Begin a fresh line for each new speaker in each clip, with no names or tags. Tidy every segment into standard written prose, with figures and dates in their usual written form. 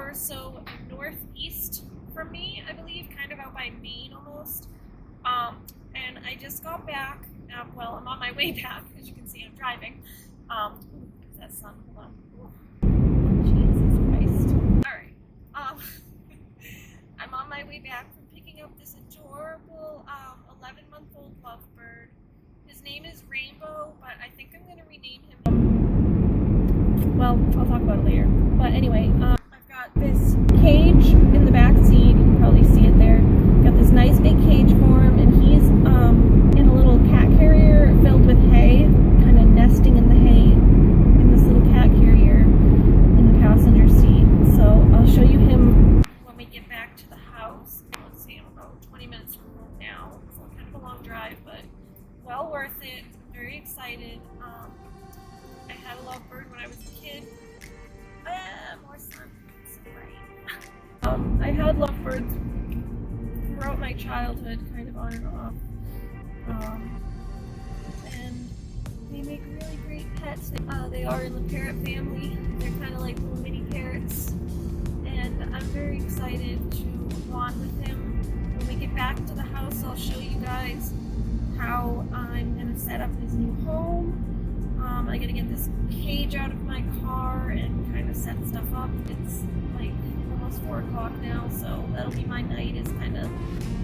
are so northeast from me, I believe, kind of out by Maine almost. And I just got back. Well, I'm on my way back. As you can see, I'm driving. Is that sun? Hold on. Jesus Christ. All right. I'm on my way back from picking up this adorable 11-month-old lovebird. His name is Rainbow, but I think I'm going to rename him. Well, I'll talk about it later. But anyway, I've got this cage in the back seat. You can probably see it there. Got this nice big cage for him, and he's in a little cat carrier filled with hay, kind of nesting in the hay in this little cat carrier in the passenger seat. So I'll show you him when we get back to the house. Let's see, I'm about 20 minutes from home now, so kind of a long drive, but well worth it. I'm very excited. I had a lovebird when I was a kid. More sun. So bright. I had lovebirds throughout my childhood, kind of on and off. And they make really great pets. They are in the parrot family. They're kind of like little mini parrots. And I'm very excited to bond with him. When we get back to the house, I'll show you guys how I'm going to set up his new home. I gotta get this cage out of my car and kind of set stuff up. It's like almost 4 o'clock now, so that'll be my night, is kind of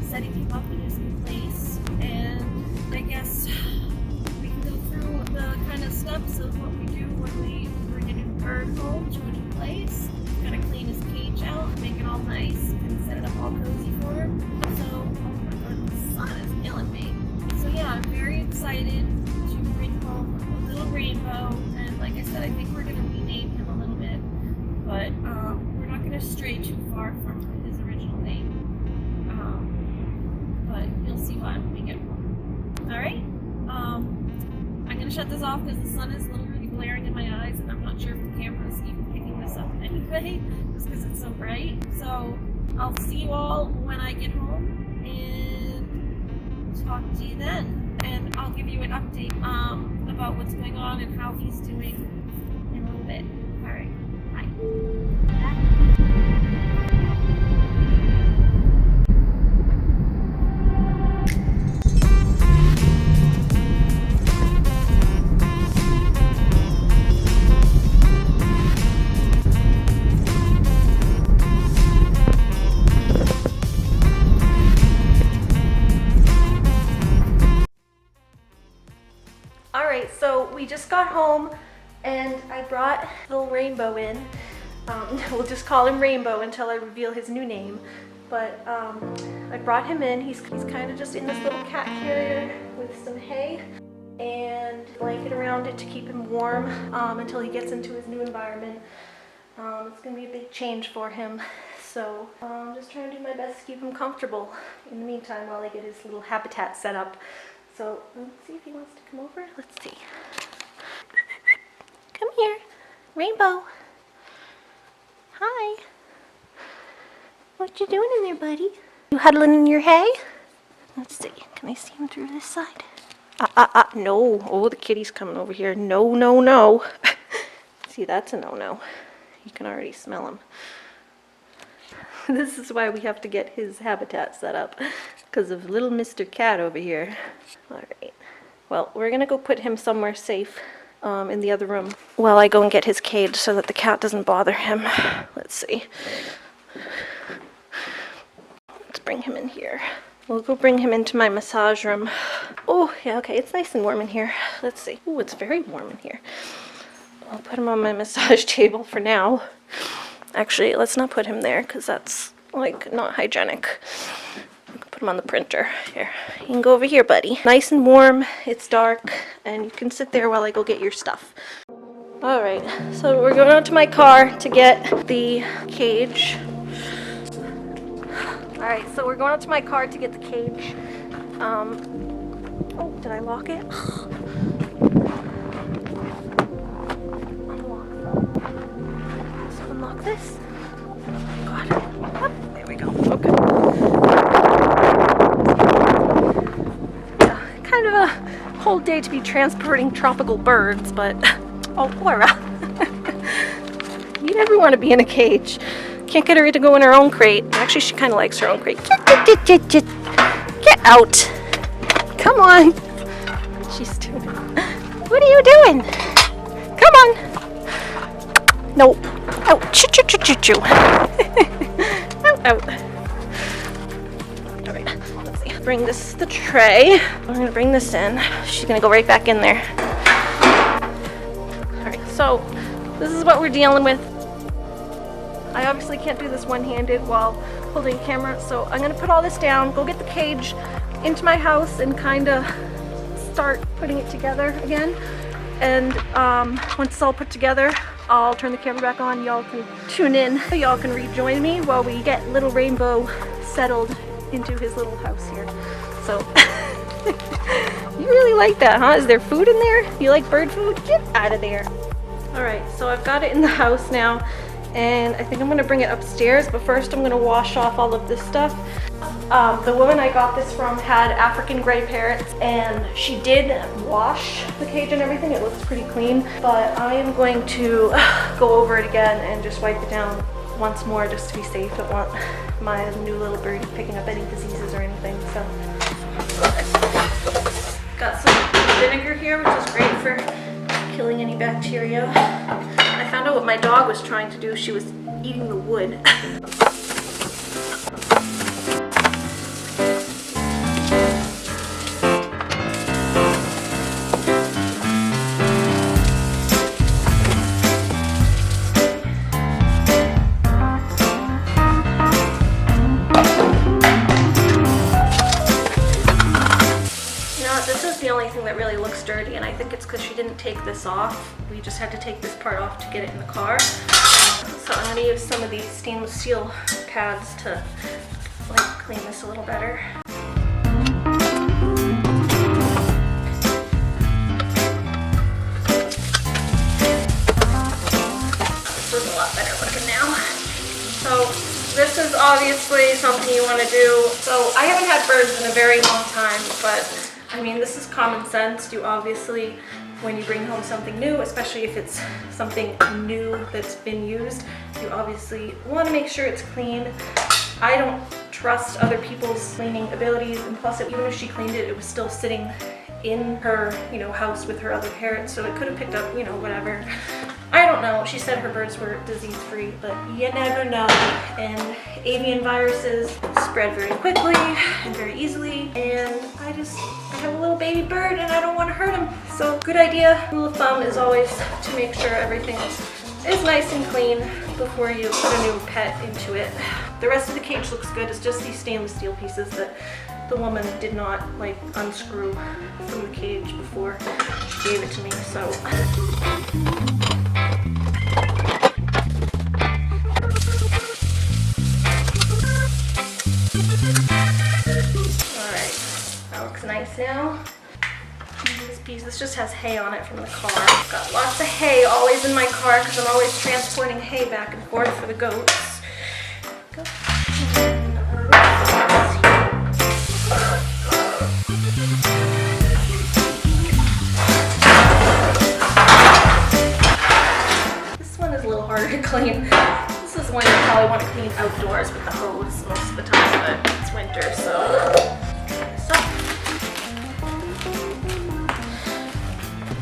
setting him up in his new place. And I guess we can go through the kind of steps of what we do when we bring a new bird home to a new place. Gotta clean his cage out, make it all nice, and set it up all cozy for him. So, oh my god, the sun is killing me. So yeah, I'm very excited to bring home a little Rainbow, and like I said, I think we're gonna rename him a little bit, but we're not gonna stray too far from his original name. But you'll see why when we get home. All right. I'm gonna shut this off because the sun is literally glaring in my eyes, and I'm not sure if the camera's even picking this up anyway, just because it's so bright. So I'll see you all when I get home, and talk to you then. And I'll give you an update about what's going on and how he's doing in a little bit. All right, bye. Alright, so we just got home and I brought little Rainbow in. We'll just call him Rainbow until I reveal his new name. But I brought him in. He's kind of just in this little cat carrier with some hay and a blanket around it to keep him warm until he gets into his new environment. It's going to be a big change for him. So I'm just trying to do my best to keep him comfortable in the meantime while I get his little habitat set up. So let's see if he wants to come over. Let's see. Come here, Rainbow. Hi. What you doing in there, buddy? You huddling in your hay? Let's see. Can I see him through this side? No. Oh, the kitty's coming over here. No, no, no. See, that's a no-no. You can already smell him. This is why we have to get his habitat set up, because of little Mr. Cat over here. Alright, well, we're gonna go put him somewhere safe in the other room while I go and get his cage so that the cat doesn't bother him. Let's see. Let's bring him in here. We'll go bring him into my massage room. Oh, yeah, okay, it's nice and warm in here. Let's see. Oh, it's very warm in here. I'll put him on my massage table for now. Actually, let's not put him there because that's, like, not hygienic. We can put him on the printer. Here, you can go over here, buddy. Nice and warm, it's dark, and you can sit there while I go get your stuff. Alright, so we're going out to my car to get the cage. Alright, so we're going out to my car to get the cage. Oh, did I lock it? Unlock this. Oh, God. Oh, there we go. Okay. Yeah, kind of a whole day to be transporting tropical birds, but oh, Oura. You never want to be in a cage.
Can't get her to go in her own crate. Actually, she kind of likes her own crate. Get out. Come on. She's doing it. What are you doing? Come on. No. Out. Choo choo choo choo choo. Out. Alright, let's see. Bring this to the tray. I'm gonna bring this in. She's gonna go right back in there. Alright, so this is what we're dealing with. I obviously can't do this one-handed while holding a camera, so I'm gonna put all this down, go get the cage into my house, and kind of start putting it together again. And once it's all put together, I'll turn the camera back on. Y'all can tune in. Y'all can rejoin me while we get little Rainbow settled into his little house here. So you really like that, huh? Is there food in there? You like bird food? Get out of there. All right, so I've got it in the house now, and I think I'm gonna bring it upstairs, but first I'm gonna wash off all of this stuff. The woman I got this from had African gray parrots, and she did wash the cage and everything. It looks pretty clean, but I am going to go over it again and just wipe it down once more just to be safe. I don't want my new little birdie picking up any diseases or anything. So got some vinegar here, which is great for killing any bacteria. I found out what my dog was trying to do. She was eating the wood. That really looks dirty, and I think it's because she didn't take this off. We just had to take this part off to get it in the car. So I'm going to use some of these stainless steel pads to like clean this a little better. This is a lot better looking now. So this is obviously something you want to do. So I haven't had birds in a very long time, but I mean, this is common sense. You obviously, when you bring home something new, especially if it's something new that's been used, you obviously want to make sure it's clean. I don't trust other people's cleaning abilities, and plus, even if she cleaned it, it was still sitting in her, house with her other parrots, so it could have picked up, whatever. I don't know. She said her birds were disease-free, but you never know. And avian viruses spread very quickly and very easily, and I have a little baby bird and I don't want to hurt him. So good idea. Rule of thumb is always to make sure everything is nice and clean before you put a new pet into it. The rest of the cage looks good. It's just these stainless steel pieces that the woman did not unscrew from the cage before she gave it to me. So nice now. This just has hay on it from the car. Got lots of hay always in my car because I'm always transporting hay back and forth for the goats. This one is a little harder to clean. This is one you probably want to clean outdoors with the hose most of the time, but it's winter, so.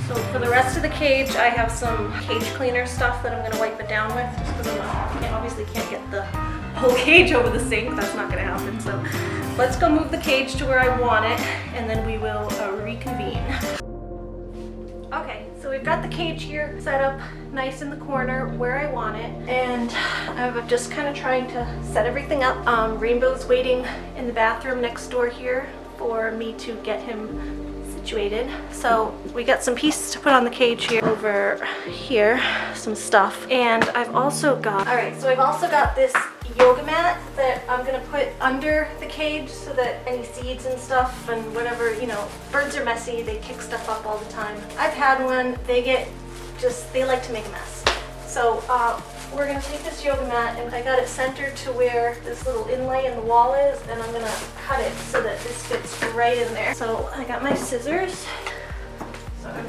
So for the rest of the cage, I have some cage cleaner stuff that I'm going to wipe it down with, just because I obviously can't get the whole cage over the sink. That's not going to happen. So let's go move the cage to where I want it, and then we will reconvene. Okay, so we've got the cage here set up nice in the corner where I want it, and I'm just kind of trying to set everything up. Rainbow's waiting in the bathroom next door here for me to get him situated. So we got some pieces to put on the cage here, over here, some stuff, and I've also got this yoga mat that I'm gonna put under the cage so that any seeds and stuff and whatever, birds are messy, they kick stuff up all the time. I've had one, they like to make a mess. So we're gonna take this yoga mat, and I got it centered to where this little inlay in the wall is, and I'm gonna cut it so that this fits right in there. So I got my scissors. I'm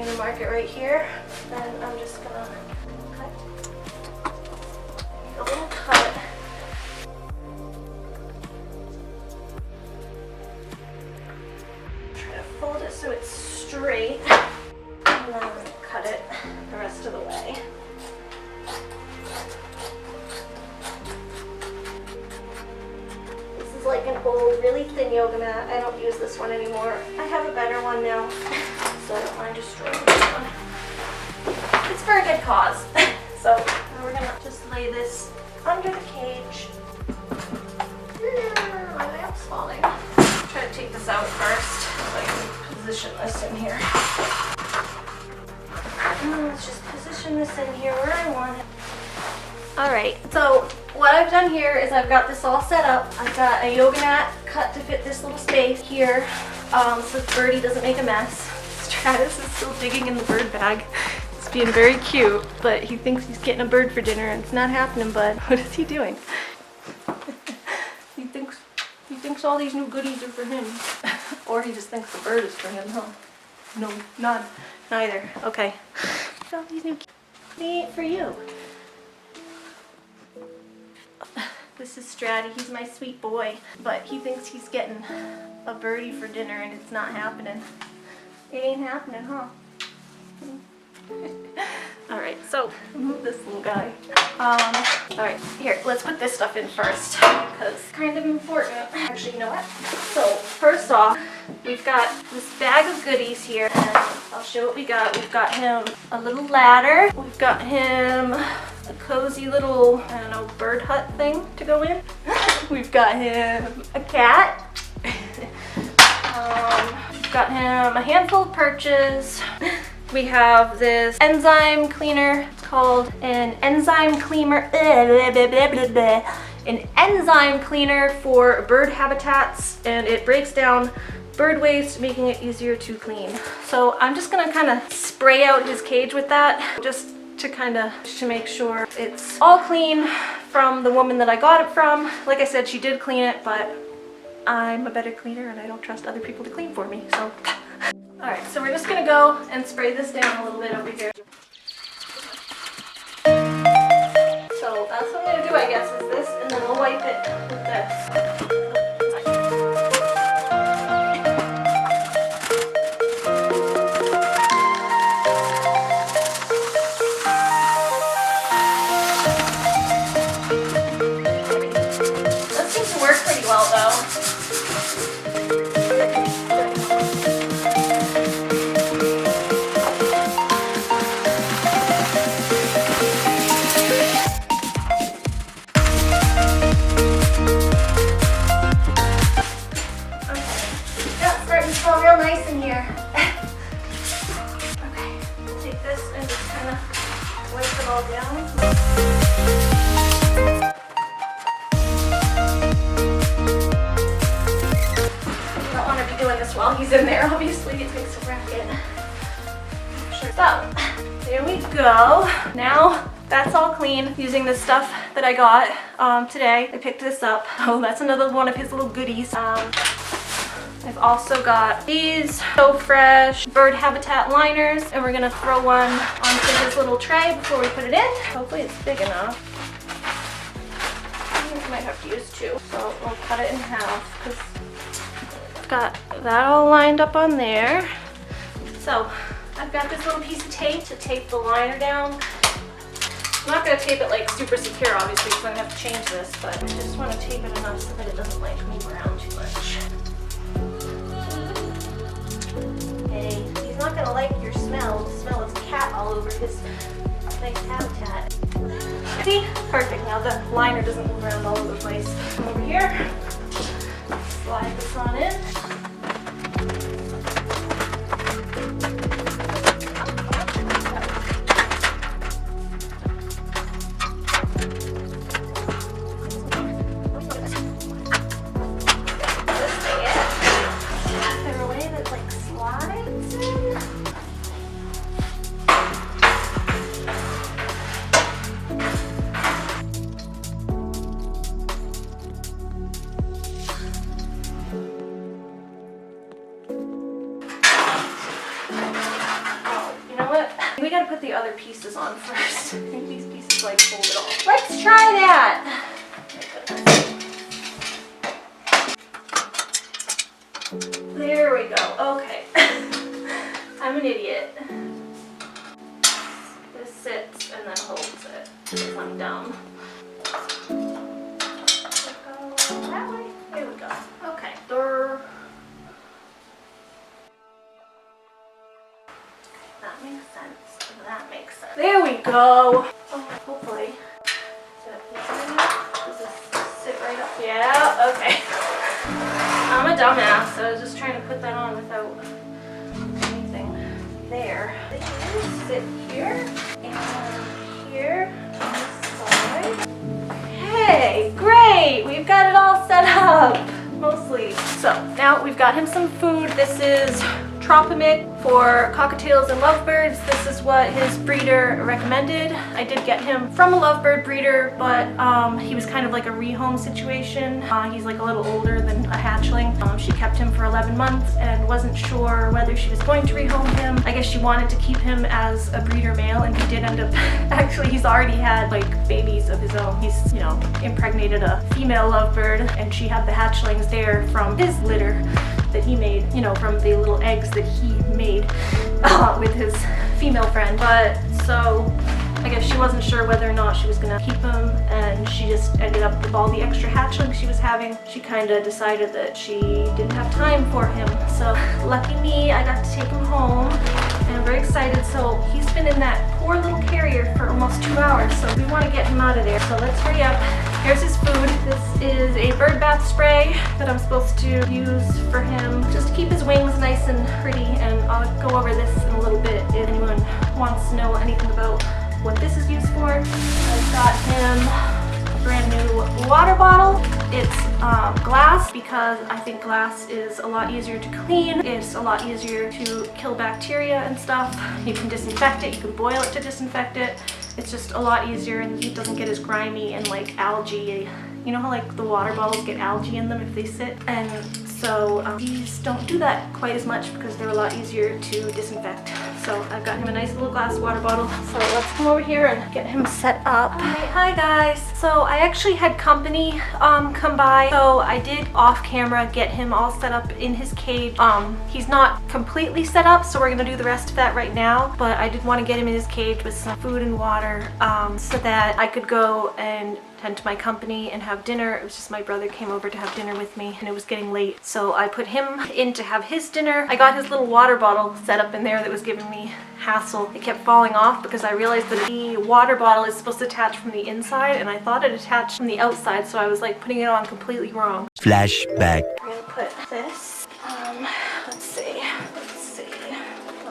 gonna mark it right here, and I'm just gonna cut. an old, really thin yoga mat. I don't use this one anymore. I have a better one now, so I don't mind destroying this one. It's for a good cause. So now we're gonna just lay this under the cage. My lamp's falling. Try to take this out first so I can position this in here. Let's just position this in here where I want it. Alright, so what I've done here is I've got this all set up. I've got a yoga mat cut to fit this little space here so Birdie doesn't make a mess. Stratus is still digging in the bird bag. He's being very cute, but he thinks he's getting a bird for dinner and it's not happening, bud. What is he doing? He thinks all these new goodies are for him. Or he just thinks the bird is for him, huh? No, neither. Okay. All these new they ain't for you. This is Stratty. He's my sweet boy. But he thinks he's getting a birdie for dinner and it's not happening. It ain't happening, huh? Alright, so move this little guy. Alright, here, let's put this stuff in first because it's kind of important. Actually, you know what? So, first off, we've got this bag of goodies here and I'll show what we got. We've got him a little ladder. We've got him a cozy little, I don't know, bird hut thing to go in. We've got him a cat. We've got him a handful of perches. We have this enzyme cleaner. It's called an enzyme cleaner. An enzyme cleaner for bird habitats, and it breaks down bird waste, making it easier to clean. So I'm just gonna kind of spray out his cage with that, just to make sure it's all clean from the woman that I got it from. Like I said, she did clean it, but I'm a better cleaner and I don't trust other people to clean for me, so. Alright, so we're just gonna go and spray this down a little bit over here. So that's what I'm gonna do, I guess, is this, and then we'll wipe it with this. This seems to work pretty well, though. While he's in there, obviously it makes a racket. Sure. So, there we go. Now that's all clean using the stuff that I got today. I picked this up. Oh, that's another one of his little goodies. I've also got these So Fresh bird habitat liners, and we're gonna throw one onto this little tray before we put it in. Hopefully it's big enough. I think we might have to use two, so we'll cut it in half because got that all lined up on there. So I've got this little piece of tape to tape the liner down. I'm not going to tape it like super secure, obviously, because I'm going to have to change this, but I just want to tape it enough so that it doesn't like move around too much. Hey, he's not going to like your smell. The smell of cat all over his nice habitat. See? Perfect. Now the liner doesn't move around all over the place. Come over here. Slide this on in. Is there a way that like slides in? We gotta put the other pieces on first. I think these pieces like hold it all. Let's try that! There we go. Okay. I'm an idiot. This sits and then holds it because I'm dumb. Go that way. There we go. go. Oh, hopefully. Does this sit right up? Yeah, okay. I'm a dumbass, so I was just trying to put that on without anything there. They sit here and here on this side. Hey, great! We've got it all set up, mostly. So now we've got him some food. This is Tropamid for cockatiels and lovebirds. This is what his breeder recommended. I did get him from a lovebird breeder, but he was kind of like a rehome situation. He's like a little older than a hatchling. She kept him for 11 months and wasn't sure whether she was going to rehome him. I guess she wanted to keep him as a breeder male, and he did end up, actually he's already had like babies of his own. He's, you know, impregnated a female lovebird, and she had the hatchlings there from his litter that he made, you know, from the little eggs that he made with his female friend. But so I guess she wasn't sure whether or not she was gonna keep him, and she just ended up with all the extra hatchlings she was having. She kind of decided that she didn't have time for him. So lucky me, I got to take him home, and I'm very excited. So he's been in that poor little carrier for almost 2 hours, so we want to get him out of there. So let's hurry up. Here's his food. This is a bird bath spray that I'm supposed to use for him just to keep his wings nice and pretty, and I'll go over this in a little bit if anyone wants to know anything about what this is used for. I've got him a brand new water bottle. It's glass because I think glass is a lot easier to clean. It's a lot easier to kill bacteria and stuff. You can disinfect it, you can boil it to disinfect it. It's just a lot easier, and it doesn't get as grimy and like algae. You know how like the water bottles get algae in them if they sit? And so these don't do that quite as much because they're a lot easier to disinfect. So I've got him a nice little glass water bottle. So let's come over here and get him set up. Hi guys. So I actually had company come by. So I did off camera get him all set up in his cage. He's not completely set up, so we're gonna do the rest of that right now. But I did want to get him in his cage with some food and water so that I could go and tend to my company and have dinner. It was just my brother came over to have dinner with me, and it was getting late. So I put him in to have his dinner. I got his little water bottle set up in there that was giving me hassle. It kept falling off because I realized that the water bottle is supposed to attach from the inside, and I thought it attached from the outside, so I was like putting it on completely wrong.
Flashback.
I'm gonna put this, let's see.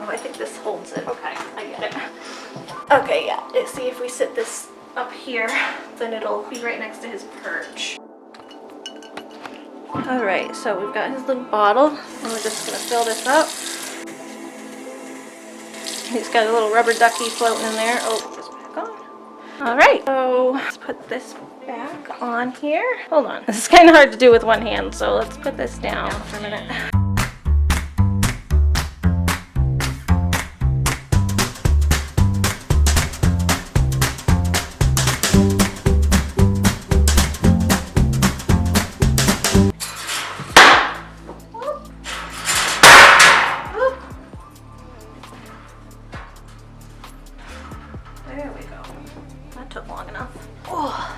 Oh, I think this holds it. Okay, I get it. Okay, yeah, let's see if we sit this up here, then it'll be right next to his perch. Alright, so we've got his little bottle, and we're just gonna fill this up. He's got a little rubber ducky floating in there. Oh, put this back on. Alright, so let's put this back on here. Hold on, this is kind of hard to do with one hand, so let's put this down for a minute. There we go. That took long enough. Oh.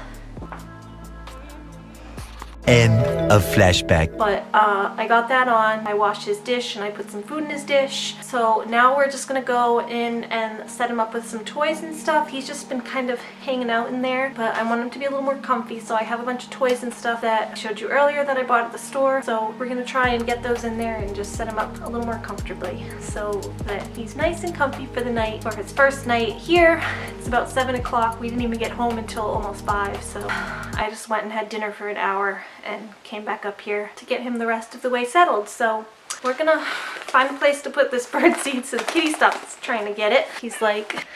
End of flashback.
But I got that on. I washed his dish and I put some food in his dish. So now we're just gonna go in and set him up with some toys and stuff. He's just been kind of hanging out in there, but I want him to be a little more comfy. So I have a bunch of toys and stuff that I showed you earlier that I bought at the store. So we're gonna try and get those in there and just set him up a little more comfortably so that he's nice and comfy for the night. For his first night here, it's about 7 o'clock. We didn't even get home until almost 5. So I just went and had dinner for an hour and came back up here to get him the rest of the way settled. So we're gonna find a place to put this bird seed so the kitty stops trying to get it. He's like,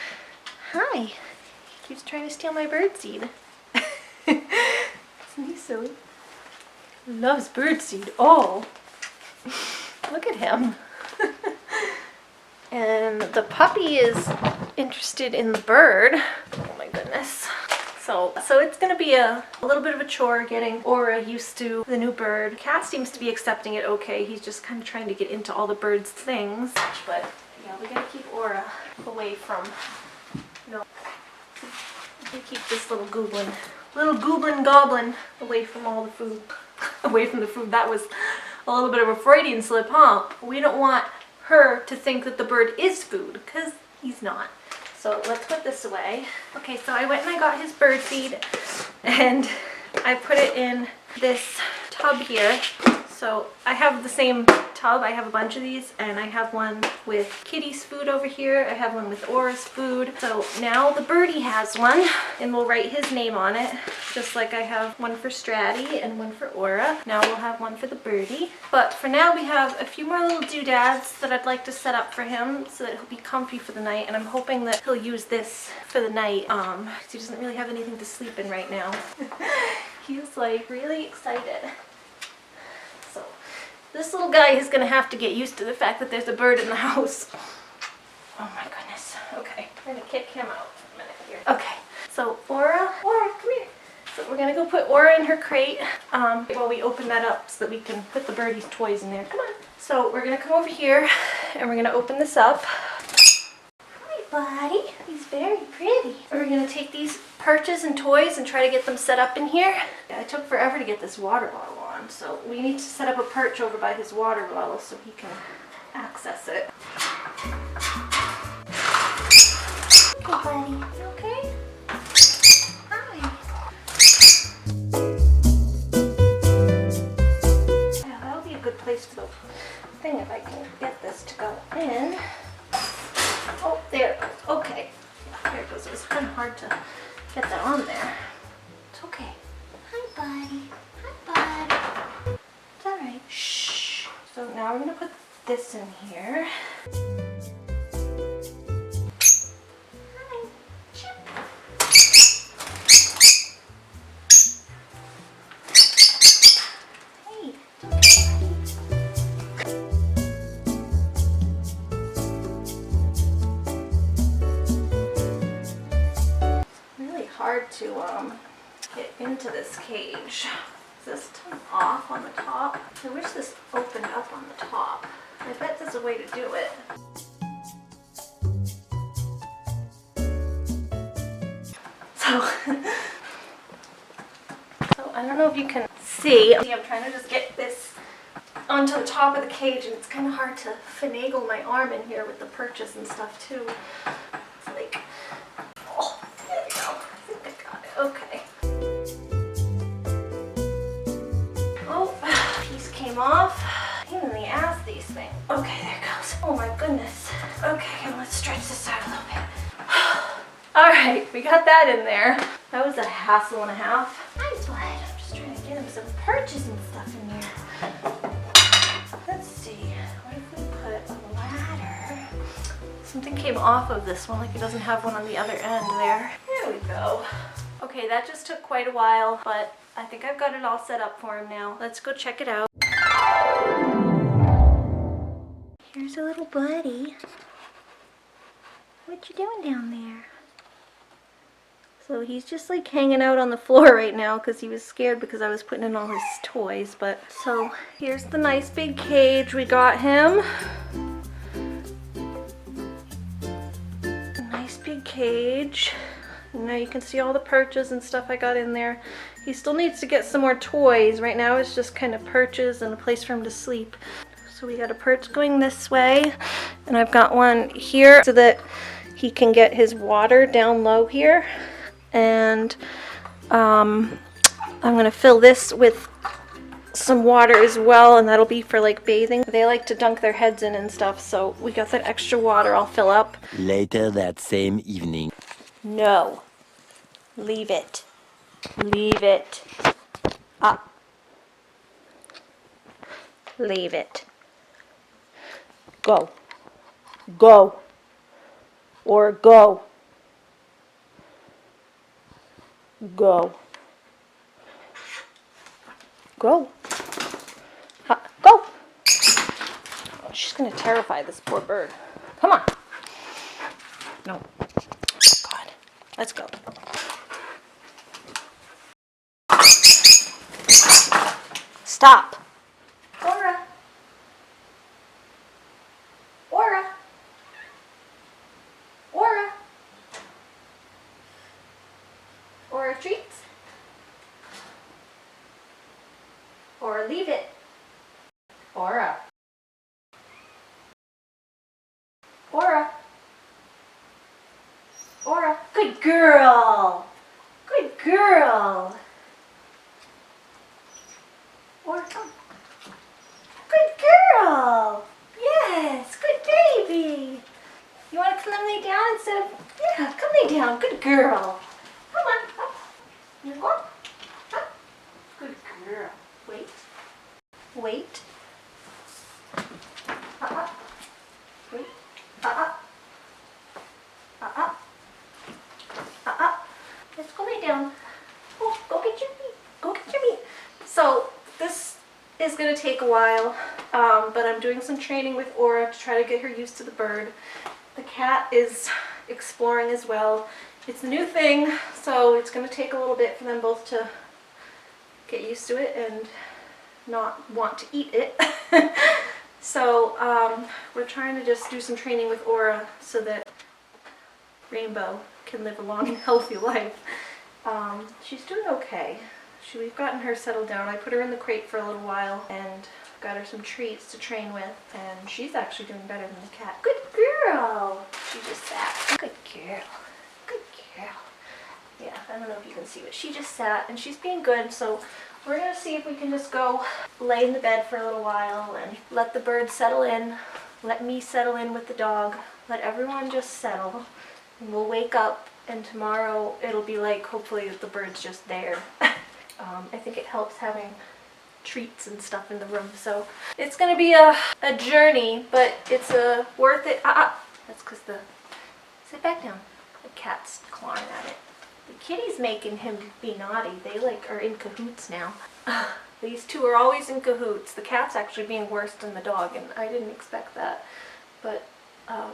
hi. He keeps trying to steal my bird seed. Isn't he silly? Loves bird seed. Oh, look at him. And the puppy is interested in the bird. Oh my goodness. So it's gonna be a little bit of a chore getting Oura used to the new bird. Cat seems to be accepting it okay. He's just kind of trying to get into all the bird's things. But yeah, we gotta keep Oura away from, we keep this little goblin goblin away from all the food. Away from the food. That was a little bit of a Freudian slip, huh? We don't want her to think that the bird is food, because he's not. So let's put this away. Okay, so I went and I got his bird feed and I put it in this tub here. So I have the same tub. I have a bunch of these, and I have one with Kitty's food over here. I have one with Aura's food. So now the birdie has one, and we'll write his name on it, just like I have one for Stratty and one for Aura. Now we'll have one for the birdie. But for now we have a few more little doodads that I'd like to set up for him so that he'll be comfy for the night, and I'm hoping that he'll use this for the night because he doesn't really have anything to sleep in right now. He's like really excited. So this little guy is gonna have to get used to the fact that there's a bird in the house. Oh my goodness. Okay, I'm gonna kick him out for a minute here. Okay, so Aura, come here. So we're gonna go put Aura in her crate while we open that up so that we can put the birdie's toys in there. Come on. So we're gonna come over here and we're gonna open this up. Hi, buddy. He's very pretty. We're gonna take these perches and toys and try to get them set up in here. Yeah, it took forever to get this water bottle on, so we need to set up a perch over by his water bottle so he can access it. Okay, buddy. You okay? Hi. Yeah, that'll be a good place for the thing if I can get this to go in. Oh, there it goes. Okay. Yeah, there it goes. It was kind of hard to get that on there. It's okay. Hi, buddy. Hi, bud. It's all right. Shh. So now we're going to put this in here. Hi. Chip. Hey. It's okay, buddy. Hard to get into this cage. Is this off on the top? I wish this opened up on the top. I bet there's a way to do it. So I don't know if you can see. I'm trying to just get this onto the top of the cage, and it's kind of hard to finagle my arm in here with the perches and stuff too. It's like, oh, there we go. I think I got it. Okay. Oh, piece came off. Pain in the ass, these things. Okay, there it goes. Oh my goodness. Okay, and let's stretch this out a little bit. Alright, we got that in there. That was a hassle and a half. Nice one. I'm just trying to get him some perches and stuff in here. Let's see. What if we put a ladder? Something came off of this one, like it doesn't have one on the other end there. There we go. Okay, that just took quite a while, but I think I've got it all set up for him now. Let's go check it out. Here's a little buddy. What you doing down there? So he's just like hanging out on the floor right now because he was scared because I was putting in all his toys. But so here's the nice big cage we got him. A nice big cage. Now you can see all the perches and stuff I got in there. He still needs to get some more toys. Right now it's just kind of perches and a place for him to sleep. So we got a perch going this way, and I've got one here so that he can get his water down low here. And I'm gonna fill this with some water as well, and that'll be for like bathing. They like to dunk their heads in and stuff, so we got that extra water I'll fill up.
Later that same evening.
No. Leave it. Leave it. Up. Leave it. Go. Go. Or go. Go. Go. Go. Oh, she's going to terrify this poor bird. Come on. No. God. Let's go. Stop. Aura. Aura. Aura. Aura treats. Or leave it. Aura. Aura. Good girl. Good girl. Or come. Good girl. Yes, good baby. You want to come lay down instead of... Yeah, come lay down. Good girl. Come on, up. You go up. Up. Good girl. Wait. Wait. Up. Wait. Up. Up. Up. Let's go lay down. Oh, go get your meat. Go get your meat. So this is going to take a while, but I'm doing some training with Oura to try to get her used to the bird. The cat is exploring as well. It's a new thing, so it's going to take a little bit for them both to get used to it and not want to eat it. So we're trying to just do some training with Oura so that Rainbow can live a long and healthy life. She's doing okay. We've gotten her settled down. I put her in the crate for a little while and got her some treats to train with, and she's actually doing better than the cat. Good girl! She just sat. Good girl. Good girl. Yeah, I don't know if you can see, but she just sat and she's being good, so we're gonna see if we can just go lay in the bed for a little while and let the bird settle in, let me settle in with the dog, let everyone just settle, and we'll wake up, and tomorrow it'll be like, hopefully the bird's just there. I think it helps having treats and stuff in the room, so it's gonna be a journey, but it's worth it. That's because sit back down. The cat's clawing at it. The kitty's making him be naughty. They like are in cahoots now. These two are always in cahoots. The cat's actually being worse than the dog, and I didn't expect that, but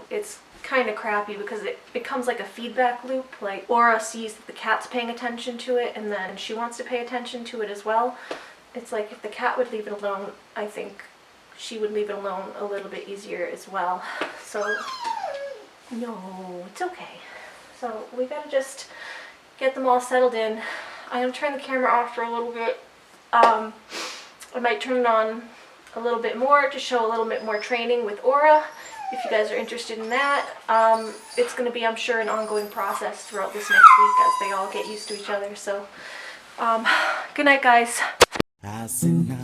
it's kind of crappy because it becomes like a feedback loop. Like Oura sees that the cat's paying attention to it, and then she wants to pay attention to it as well. It's like if the cat would leave it alone, I think she would leave it alone a little bit easier as well. So no, it's okay. So we gotta just get them all settled in. I'm gonna turn the camera off for a little bit. I might turn it on a little bit more to show a little bit more training with Oura, if you guys are interested in that. It's going to be, I'm sure, an ongoing process throughout this next week as they all get used to each other. So, good night, guys.
I sit now